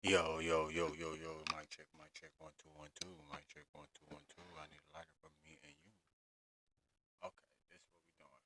Yo, yo, yo, yo, check. Mic check, 1 2 1 2, mic check, 1 2 1 2. I need a lighter for me and you. Okay, this is what we doing.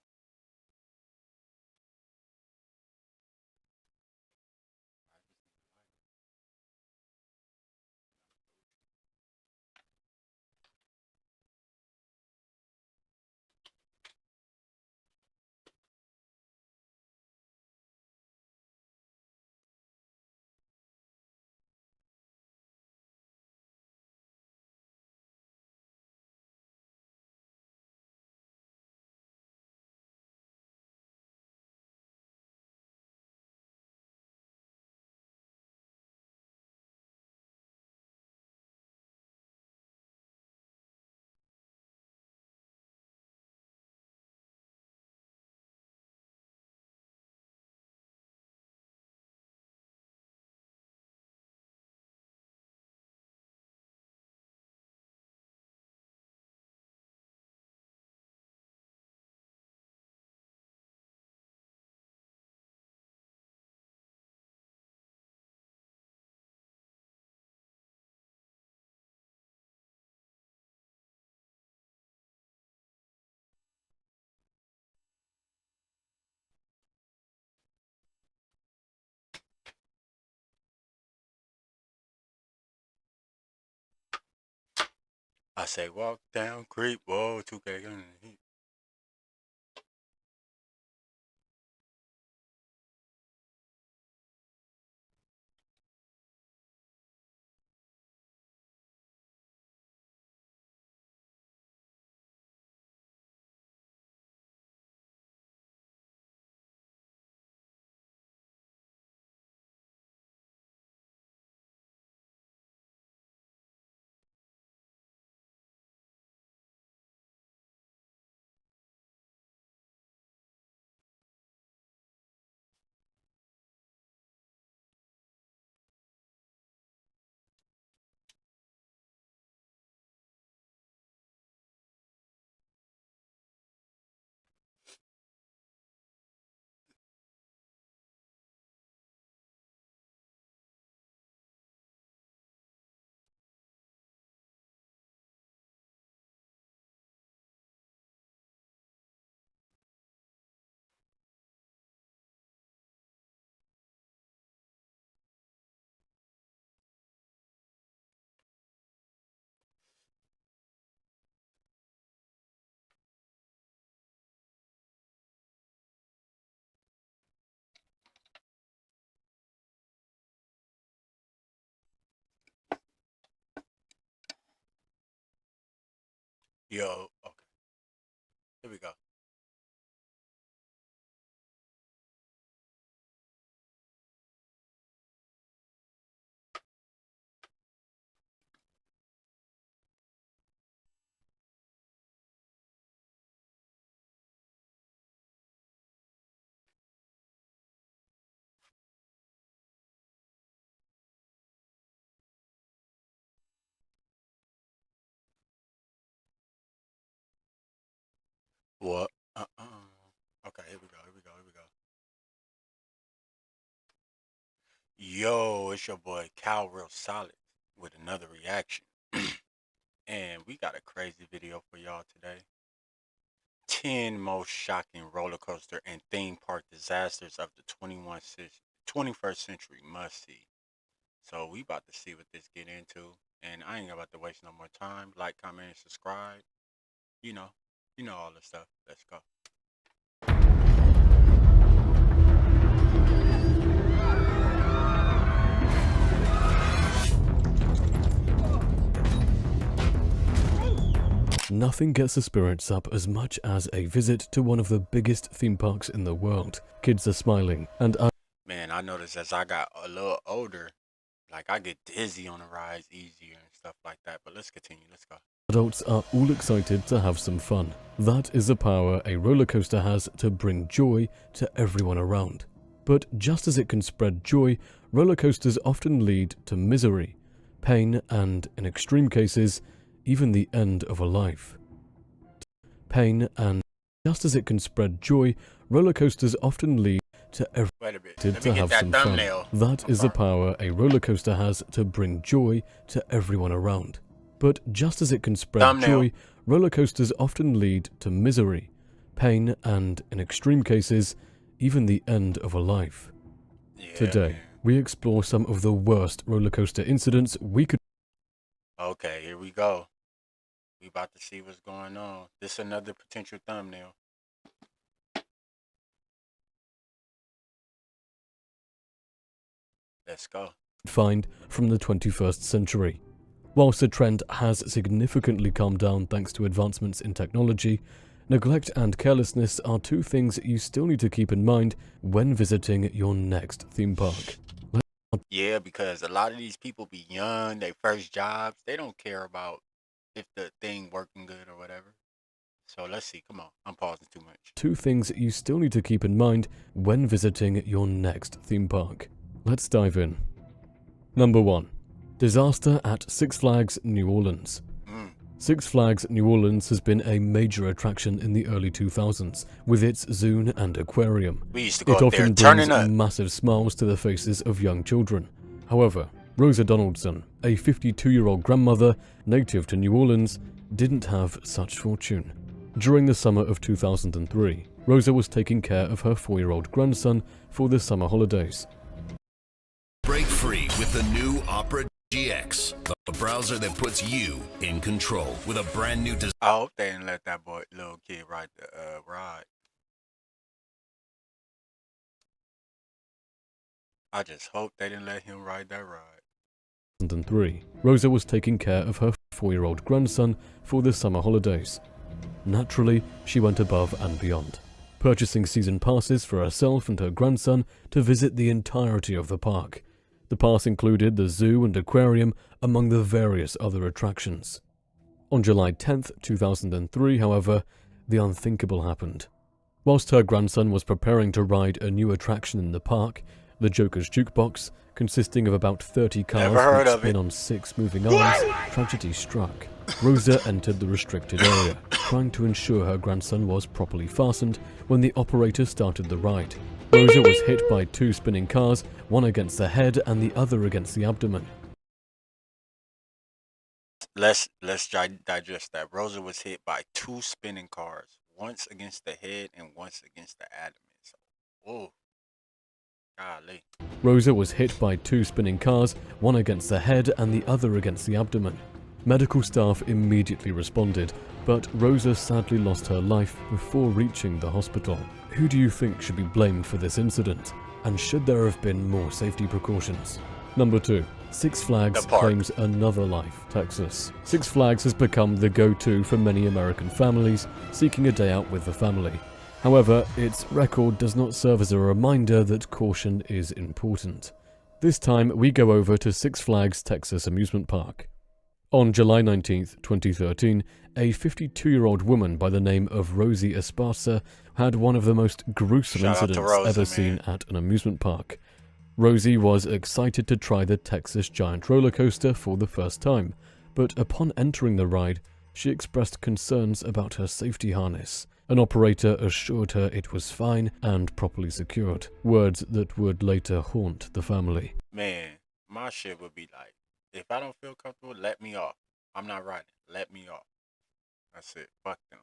I say walk down, creep, whoa, 2K. Yo, okay, here we go. What? Okay, here we go. Yo, it's your boy Calrealsolid with another reaction. And we got a crazy video for y'all today. 10 most shocking roller coaster and theme park disasters of the 21st century must see. So we about to see what this get into. And I ain't about to waste no more time. Like, comment, and subscribe. You know, you know all the stuff. Let's go. Nothing gets the spirits up as much as a visit to one of the biggest theme parks in the world. Kids are smiling, and Man, I noticed as I got a little older, like I get dizzy on the rides easier and stuff like that. But let's continue. Let's go. adults are all excited to have some fun. That is the power a roller coaster has to bring joy to everyone around. But just as it can spread joy, roller coasters often lead to misery, pain, and, in extreme cases, even the end of a life. Pain and just as it can spread joy, roller coasters often lead to Wait a bit. to Let me have get that some fun. thumbnail. That is the power a roller coaster has to bring joy to everyone around. But just as it can spread joy, roller coasters often lead to misery, pain, and, in extreme cases, even the end of a life. Yeah, Today, man. we explore some of the worst roller coaster incidents we could. Okay, here we go. We about to see what's going on. This another potential thumbnail. Let's go. Find from the 21st century. Whilst the trend has significantly calmed down thanks to advancements in technology, neglect and carelessness are two things you still need to keep in mind when visiting your next theme park. Yeah, because a lot of these people be young, they first jobs, they don't care about if the thing working good or whatever. So let's see. Come on, I'm pausing too much. Two things you still need to keep in mind when visiting your next theme park. Let's dive in. Number 1. Disaster at Six Flags New Orleans. Six Flags New Orleans has been a major attraction in the early 2000s, with its zoo and aquarium. We used to go It up there often turning brings up. massive smiles to the faces of young children. However, Rosa Donaldson, a 52-year-old grandmother native to New Orleans, didn't have such fortune. During the summer of 2003, Rosa was taking care of her 4-year-old grandson for the summer holidays. Break free with the new Opera GX, the browser that puts you in control with a brand new design. I hope they didn't let that little kid ride the ride. I just hope they didn't let him ride that ride. 2003, Rosa was taking care of her 4-year-old grandson for the summer holidays. Naturally, she went above and beyond, purchasing season passes for herself and her grandson to visit the entirety of the park. The pass included the zoo and aquarium, among the various other attractions. On July 10th, 2003, however, the unthinkable happened. Whilst her grandson was preparing to ride a new attraction in the park, the Joker's Jukebox, consisting of about 30 cars that spin on 6 moving arms, tragedy struck. Rosa entered the restricted area, trying to ensure her grandson was properly fastened when the operator started the ride. Rosa was hit by 2 spinning cars, one against the head and the other against the abdomen. Let's digest that. Rosa was hit by 2 spinning cars, once against the head and once against the abdomen. So, whoa. Golly. Rosa was hit by 2 spinning cars, one against the head and the other against the abdomen. Medical staff immediately responded, but Rosa sadly lost her life before reaching the hospital. Who do you think should be blamed for this incident? And should there have been more safety precautions? Number 2. Six Flags claims another life, Texas. Six Flags has become the go-to for many American families seeking a day out with the family. However, its record does not serve as a reminder that caution is important. This time, we go over to Six Flags Texas Amusement Park. On July 19, 2013, a 52-year-old woman by the name of Rosie Esparza had one of the most gruesome incidents ever seen at an amusement park. Rosie was excited to try the Texas Giant roller coaster for the first time, but upon entering the ride, she expressed concerns about her safety harness. An operator assured her it was fine and properly secured, words that would later haunt the family. Man, my shit would be like, if I don't feel comfortable, let me off. I'm not riding. Let me off. That's it. Fuck them.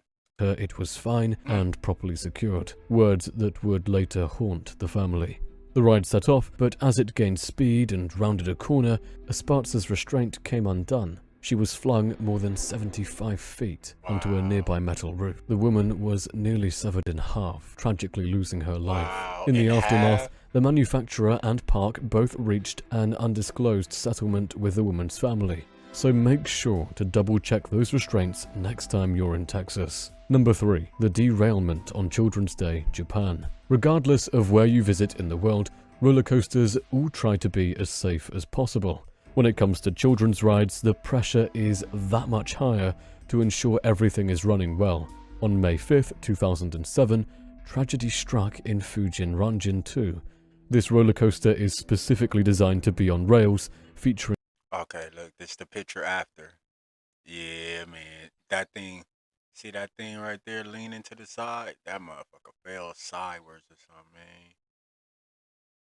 It was fine and properly secured, words that would later haunt the family. The ride set off, but as it gained speed and rounded a corner, Esparza's restraint came undone. She was flung more than 75 feet onto a nearby metal roof. The woman was nearly severed in half, tragically losing her life. In the aftermath, the manufacturer and park both reached an undisclosed settlement with the woman's family. So make sure to double check those restraints next time you're in Texas. Number 3. The derailment on Children's Day, Japan. Regardless of where you visit in the world, roller coasters all try to be as safe as possible. When it comes to children's rides, the pressure is that much higher to ensure everything is running well. On May 5th, 2007, tragedy struck in Fujin Ranjin 2. This roller coaster is specifically designed to be on rails, featuring... Okay, look, this is the picture after. Yeah, man, that thing, see that thing right there leaning to the side? That motherfucker fell sideways or something, man.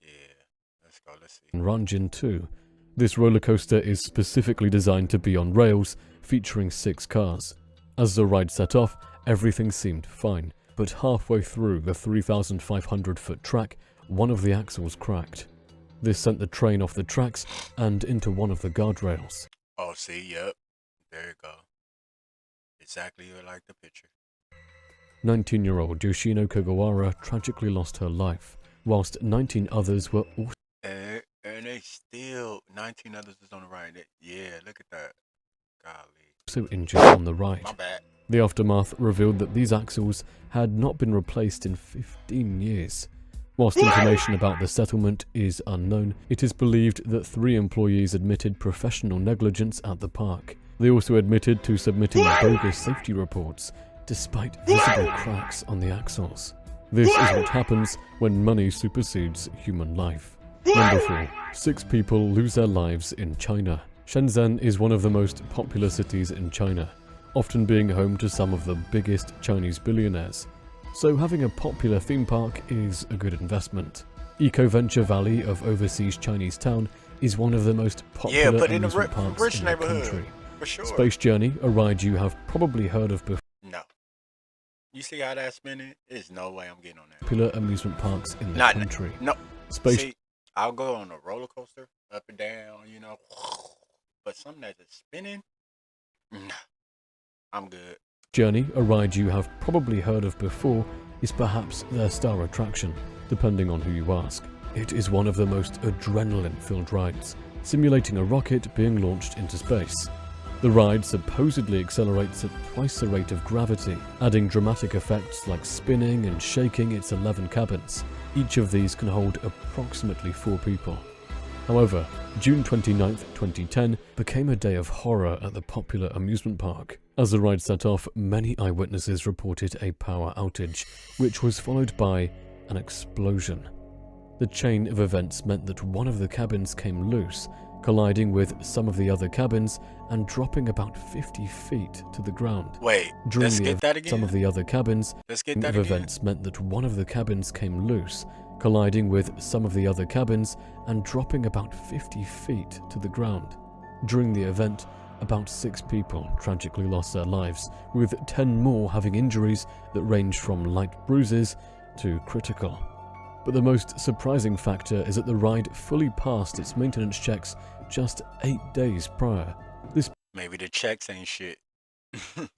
Yeah, let's go, let's see. Ranjin 2. This roller coaster is specifically designed to be on rails, featuring 6 cars. As the ride set off, everything seemed fine, but halfway through the 3,500-foot track, one of the axles cracked. This sent the train off the tracks and into one of the guardrails. Oh, see, yep, there you go. Exactly like the picture. 19-year-old Yoshino Kogawara tragically lost her life, whilst 19 others were also... And they still, 19 others is on the right. Yeah, look at that. Golly. Also injured on the ride. My bad. The aftermath revealed that these axles had not been replaced in 15 years. Whilst information about the settlement is unknown, it is believed that 3 employees admitted professional negligence at the park. They also admitted to submitting bogus safety reports, despite visible cracks on the axles. This is what happens when money supersedes human life. Number 4. 6 people lose their lives in China. Shenzhen is one of the most popular cities in China, often being home to some of the biggest Chinese billionaires. So having a popular theme park is a good investment. Eco-Venture Valley of overseas Chinese town is one of the most popular amusement parks in the country. For sure. Space Journey, a ride you have probably heard of before. No. You see how that's spinning? There's no way I'm getting on that. Popular amusement parks in the country. No. Space. See, I'll go on a roller coaster, up and down, you know. But something that's just spinning? Nah. I'm good. Journey, a ride you have probably heard of before, is perhaps their star attraction, depending on who you ask. It is one of the most adrenaline-filled rides, simulating a rocket being launched into space. The ride supposedly accelerates at twice the rate of gravity, adding dramatic effects like spinning and shaking its 11 cabins. Each of these can hold approximately 4 people. However, June 29, 2010 became a day of horror at the popular amusement park. As the ride set off, many eyewitnesses reported a power outage, which was followed by an explosion. The chain of events meant that one of the cabins came loose, colliding with some of the other cabins and dropping about 50 feet to the ground. Wait, let's get that again. Some of the other cabins events meant that one of the cabins came loose, colliding with some of the other cabins and dropping about 50 feet to the ground. During the event, about 6 people tragically lost their lives, with 10 more having injuries that ranged from light bruises to critical. But the most surprising factor is that the ride fully passed its maintenance checks just 8 days prior. Maybe the checks ain't shit.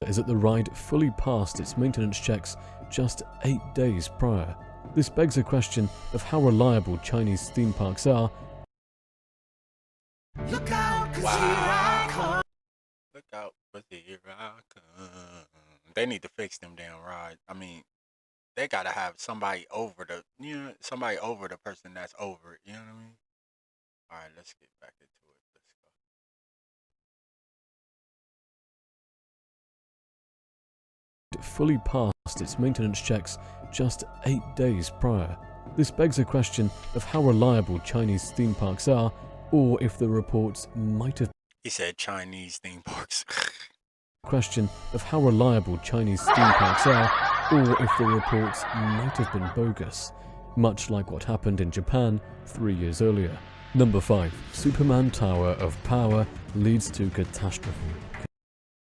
Is that the ride fully passed its maintenance checks just 8 days prior. This begs a question of how reliable Chinese theme parks are. Look out, 'cause here I come. Look out, 'cause here I come. They need to fix them damn rides. I mean, they gotta have somebody over the, somebody over the person that's over it. You know what I mean? All right, let's get back into it. Let's go. Fully passed its maintenance checks just 8 days prior. This begs a question of how reliable Chinese theme parks are, or if the reports might have... He said Chinese theme parks. Question of how reliable Chinese theme parks are, or if the reports might have been bogus, much like what happened in Japan 3 years earlier. Number 5. Superman Tower of Power leads to catastrophe.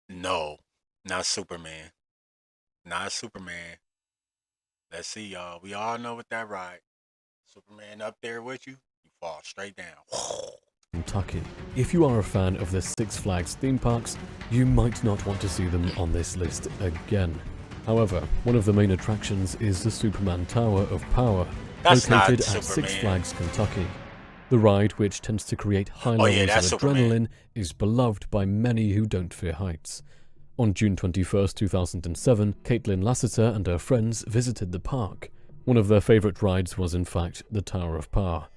No, not Superman. Not Superman. Let's see, y'all. We all know what that ride. Superman up there with you, you fall straight down. Kentucky. If you are a fan of the Six Flags theme parks, you might not want to see them on this list again. However, one of the main attractions is the Superman Tower of Power, located at Six Flags, Kentucky. The ride, which tends to create high Oh yeah, levels of that's Superman. adrenaline, is beloved by many who don't fear heights. On June 21st, 2007, Caitlin Lassiter and her friends visited the park. One of their favorite rides was in fact the Tower of Power.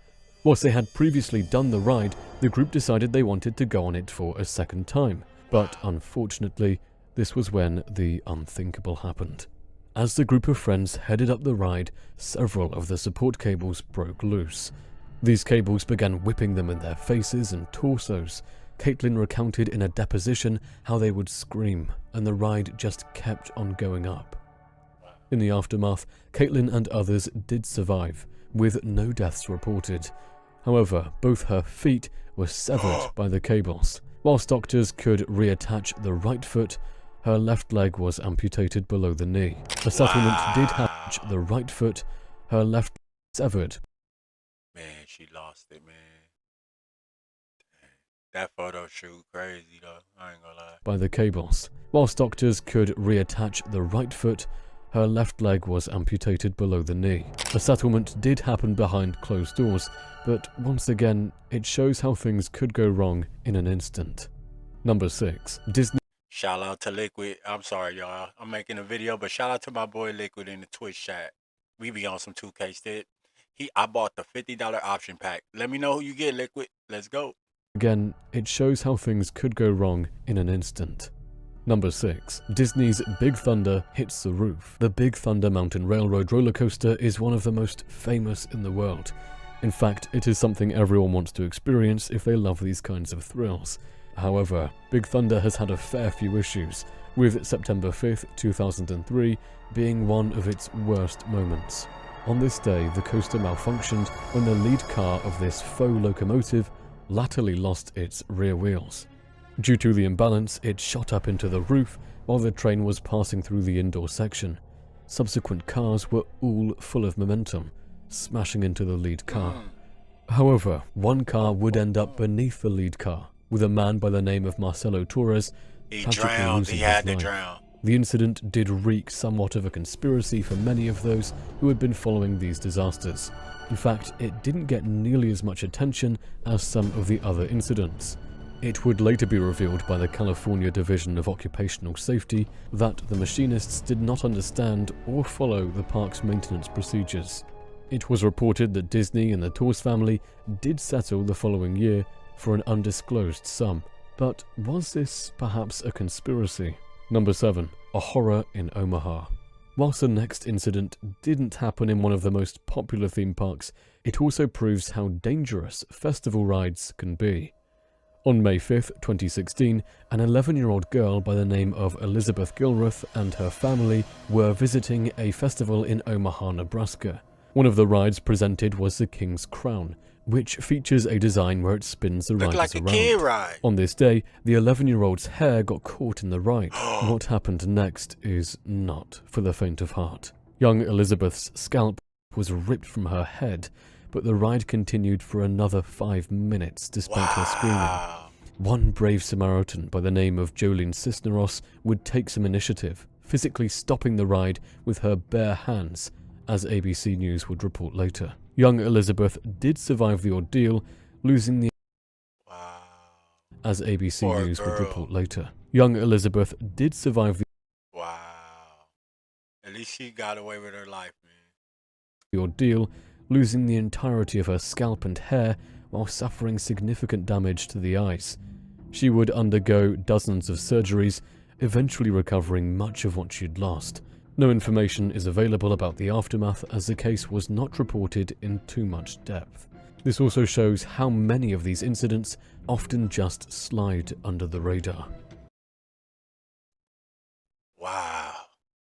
Whilst they had previously done the ride, the group decided they wanted to go on it for a second time. But unfortunately, this was when the unthinkable happened. As the group of friends headed up the ride, several of the support cables broke loose. These cables began whipping them in their faces and torsos. Caitlin recounted in a deposition how they would scream, and the ride just kept on going up. In the aftermath, Caitlin and others did survive, with no deaths reported. However, both her feet were severed by the cables. Whilst doctors could reattach the right foot, her left leg was amputated below the knee. A settlement did hatch the right foot, her left severed. Man, she lost it, man. That photo shoot crazy though. I ain't gonna lie. By the cables. Whilst doctors could reattach the right foot, her left leg was amputated below the knee. A settlement did happen behind closed doors, but once again, it shows how things could go wrong in an instant. Number 6. Disney. Shout out to Liquid. I'm sorry, y'all. I'm making a video, but shout out to my boy Liquid in the Twitch chat. We be on some 2K stick. I bought the $50 option pack. Let me know who you get, Liquid. Let's go. Again, it shows how things could go wrong in an instant. Number 6. Disney's Big Thunder hits the roof. The Big Thunder Mountain Railroad roller coaster is one of the most famous in the world. In fact, it is something everyone wants to experience if they love these kinds of thrills. However, Big Thunder has had a fair few issues, with September 5th, 2003 being one of its worst moments. On this day, the coaster malfunctioned when the lead car of this faux locomotive latterly lost its rear wheels. Due to the imbalance, it shot up into the roof while the train was passing through the indoor section. Subsequent cars were all full of momentum, smashing into the lead car. However, one car would end up beneath the lead car, with a man by the name of Marcelo Torres tragically losing his life. The incident did wreak somewhat of a conspiracy for many of those who had been following these disasters. In fact, it didn't get nearly as much attention as some of the other incidents. It would later be revealed by the California Division of Occupational Safety that the machinists did not understand or follow the park's maintenance procedures. It was reported that Disney and the Torres family did settle the following year for an undisclosed sum. But was this perhaps a conspiracy? Number 7. A horror in Omaha. Whilst the next incident didn't happen in one of the most popular theme parks, it also proves how dangerous festival rides can be. On May 5th, 2016, an 11-year-old girl by the name of Elizabeth Gilruth and her family were visiting a festival in Omaha, Nebraska. One of the rides presented was the King's Crown, which features a design where it spins the riders like a around. kid ride. On this day, the 11-year-old's hair got caught in the ride. What happened next is not for the faint of heart. Young Elizabeth's scalp was ripped from her head, but the ride continued for another 5 minutes despite her screaming. One brave Samaritan by the name of Jolene Cisneros would take some initiative, physically stopping the ride with her bare hands, as ABC News would report later. Young Elizabeth did survive the ordeal, losing the as ABC News would report later. Young Elizabeth did survive the At least she got away with her life, man. The ordeal, losing the entirety of her scalp and hair while suffering significant damage to the eyes. She would undergo dozens of surgeries, eventually recovering much of what she'd lost. No information is available about the aftermath as the case was not reported in too much depth. This also shows how many of these incidents often just slide under the radar. Wow.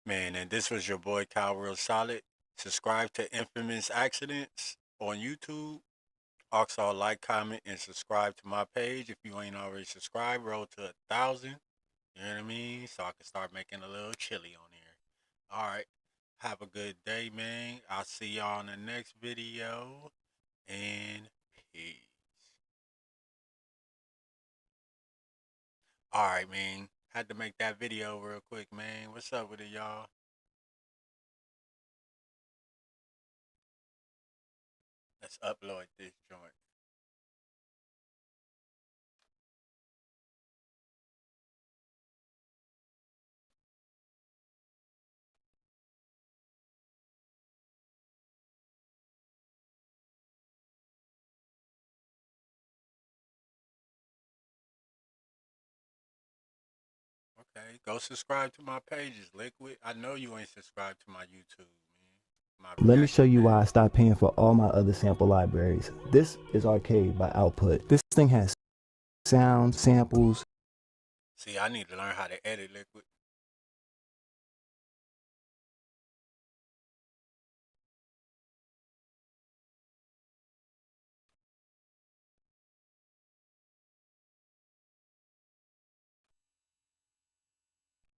Man, and this was your boy Calrealsolid. Subscribe to Infamous Accidents on YouTube. Also like, comment, and subscribe to my page if you ain't already subscribed. Roll to 1,000. You know what I mean? So I can start making a little chili on here. All right. Have a good day, man. I'll see y'all in the next video. And peace. All right, man. Had to make that video real quick, man. What's up with it, y'all? Let's upload this joint. Okay, go subscribe to my pages, Liquid. I know you ain't subscribed to my YouTube, man. My Let me show reaction you why I page. stopped paying for all my other sample libraries. This is Arcade by Output. This thing has sounds, samples. See, I need to learn how to edit, Liquid.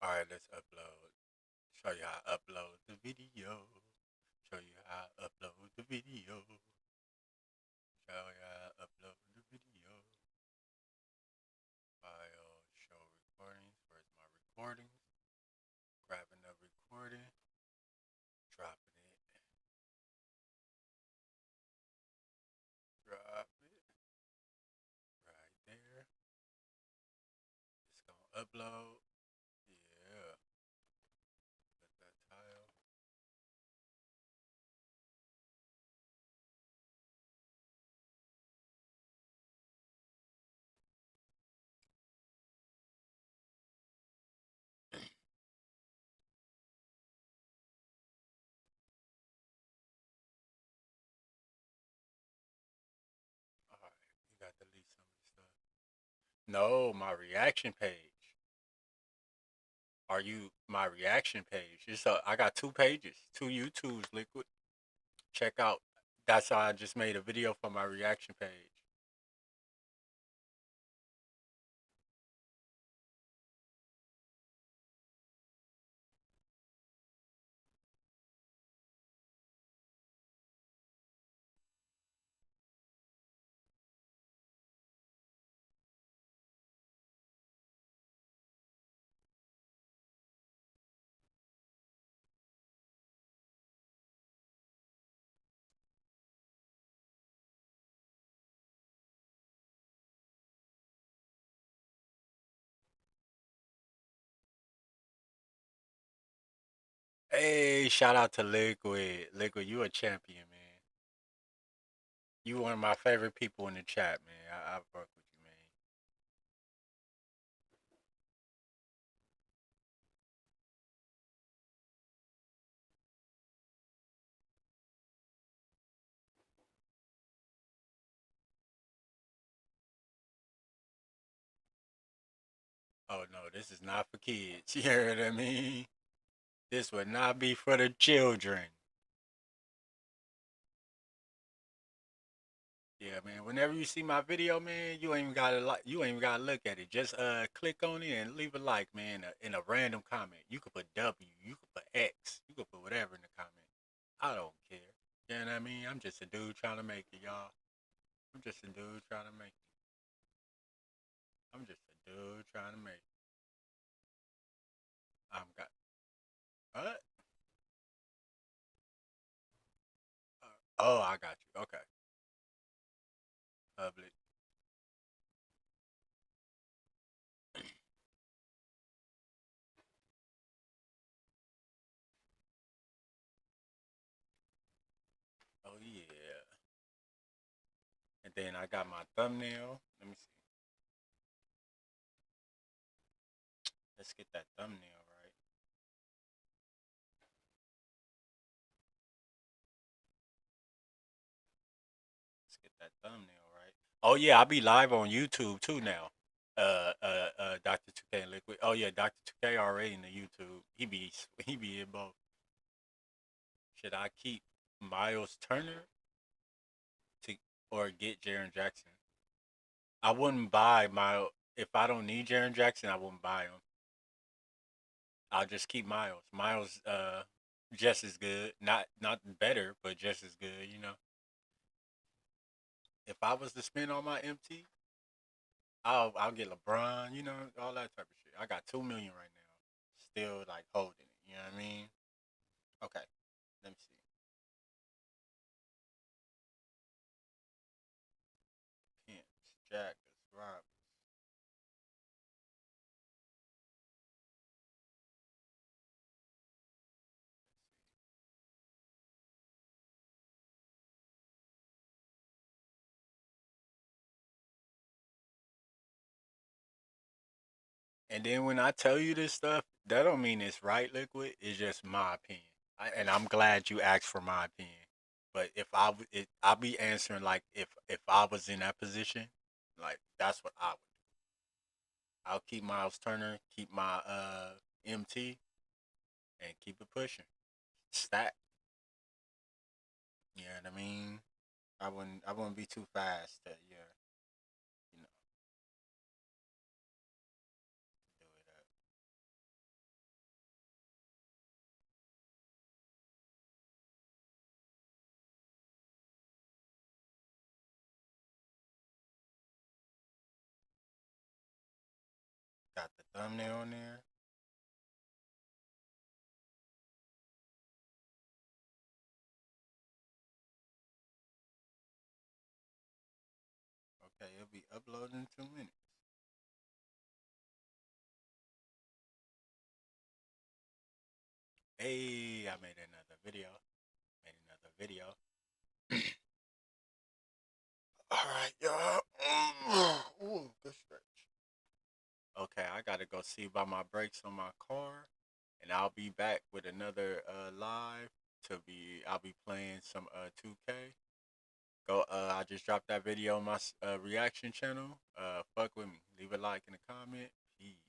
All right, let's upload. Show you how to upload the video. Show you how to upload the video. Show you how to upload the video. File, show recordings. Where's my recordings? Grabbing the recording, dropping it, drop it right there. It's gonna upload. Yeah. Let that tile. Alright, you got to delete some of this stuff. No, my reaction page. Are you my reaction page? I got 2 pages, 2 YouTubes, Liquid. Check out. That's how I just made a video for my reaction page. Hey, shout out to Liquid. Liquid, you a champion, man. You one of my favorite people in the chat, man. I work with you, man. Oh no, this is not for kids. You hear what I mean? This would not be for the children. Yeah, man. Whenever you see my video, man, you ain't even gotta like. You ain't even gotta look at it. Just click on it and leave a like, man. In a random comment, you could put W, you could put X, you could put whatever in the comment. I don't care. You know what I mean? I'm just a dude trying to make it, y'all. I'm just a dude trying to make it. I'm just a dude trying to make it. I'm got what? Oh, I got you. Okay, public. Oh yeah. And then I got my thumbnail. Let me see. Let's get that thumbnail right. Let's get that thumbnail right. Oh yeah, I'll be live on YouTube too now. Dr. 2K and Liquid. Oh yeah, Dr. 2K already in the YouTube. He be in both. Should I keep Miles Turner to or get Jaron Jackson? I wouldn't buy Miles if I don't need Jaron Jackson. I wouldn't buy him. I'll just keep Miles. Miles, just as good. Not better, but just as good. You know, if I was to spend on my MT, I'll get LeBron. You know, all that type of shit. I got 2 million right now, still like holding it. You know what I mean? Okay, let me see. Pimps, Jackers, robbers. And then when I tell you this stuff, that don't mean it's right, Liquid. It's just my opinion. And I'm glad you asked for my opinion. But if I'll be answering like if I was in that position, like that's what I would do. I'll keep Miles Turner, keep my MT, and keep it pushing. Stat. You know what I mean? I wouldn't be too fast to you know, do it up. Got the thumbnail on there. Okay, it'll be uploading in 2 minutes. Hey, I made another video. Made another video. All right, y'all. Ooh, good stretch. Okay, I gotta go see about my brakes on my car, and I'll be back with another live. I'll be playing some 2K. Go, I just dropped that video on my reaction channel. Fuck with me. Leave a like in the comment. Peace.